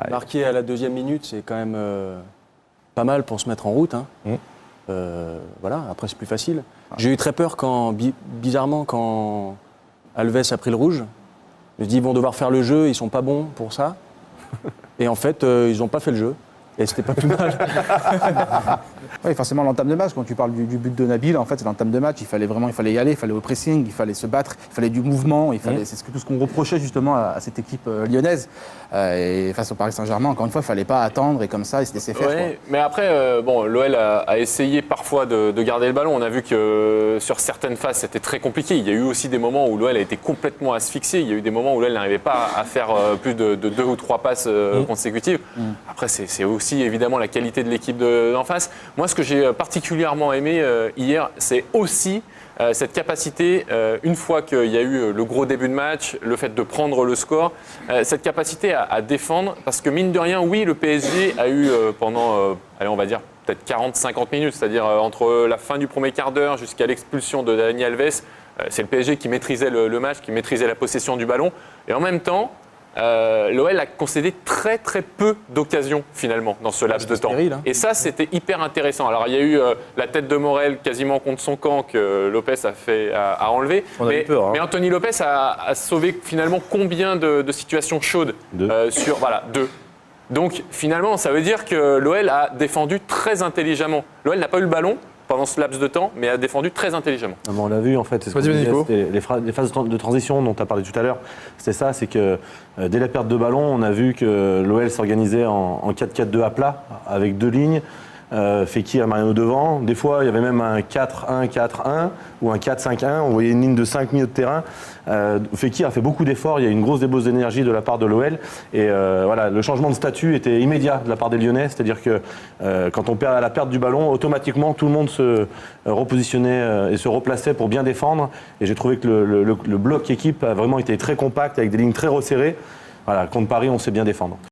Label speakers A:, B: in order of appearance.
A: Marqué à la 2e minute, c'est quand même pas mal pour se mettre en route. Hein. Voilà, après c'est plus facile. J'ai eu très peur bizarrement, quand Alves a pris le rouge. Je me dis, ils vont devoir faire le jeu, ils sont pas bons pour ça. Et en fait, ils n'ont pas fait le jeu. Et c'était pas plus mal.
B: Oui, forcément, l'entame de match, quand tu parles du but de Nabil, en fait, c'est l'entame de match. Il fallait y aller, il fallait au pressing, il fallait se battre, il fallait du mouvement. C'est tout ce qu'on reprochait justement à cette équipe lyonnaise. Et face au Paris Saint-Germain, encore une fois, il ne fallait pas attendre et comme ça, il se laissait faire.
C: Ouais, mais après, l'OL a essayé parfois de garder le ballon. On a vu que sur certaines phases, c'était très compliqué. Il y a eu aussi des moments où l'OL a été complètement asphyxié. Il y a eu des moments où l'OL n'arrivait pas à faire plus de 2 ou 3 passes consécutives. Après, c'est aussi évidemment la qualité de l'équipe d'en face. Moi, ce que j'ai particulièrement aimé hier, c'est aussi cette capacité, une fois qu'il y a eu le gros début de match, le fait de prendre le score, cette capacité à défendre, parce que mine de rien, oui, le PSG a eu pendant, on va dire, peut-être 40-50 minutes, c'est-à-dire entre la fin du premier quart d'heure jusqu'à l'expulsion de Dani Alves, c'est le PSG qui maîtrisait le match, qui maîtrisait la possession du ballon, et en même temps, l'OL a concédé très très peu d'occasions finalement dans ce laps de temps.
A: Stérile, hein.
C: Et ça, c'était hyper intéressant. Alors il y a eu la tête de Morel quasiment contre son camp que Lopez a enlevé. Mais Anthony Lopez a sauvé finalement combien de situations chaudes sur 2. Donc finalement, ça veut dire que l'OL a défendu très intelligemment. L'OL n'a pas eu le ballon pendant ce laps de temps, mais a défendu très intelligemment.
D: On l'a vu en fait, c'est ce qu'on disait, c'était les phases de transition dont tu as parlé tout à l'heure. C'est ça, c'est que dès la perte de ballon, on a vu que l'OL s'organisait en 4-4-2 à plat, avec 2 lignes. Fekir, Mariano devant. Des fois, il y avait même un 4-1-4-1 ou un 4-5-1. On voyait une ligne de 5 milieux de terrain. Fekir a fait beaucoup d'efforts. Il y a eu une grosse débauche d'énergie de la part de l'OL. Et voilà, le changement de statut était immédiat de la part des Lyonnais. C'est-à-dire que quand on perd à la perte du ballon, automatiquement, tout le monde se repositionnait et se replaçait pour bien défendre. Et j'ai trouvé que le bloc équipe a vraiment été très compact, avec des lignes très resserrées. Voilà, contre Paris, on sait bien défendre.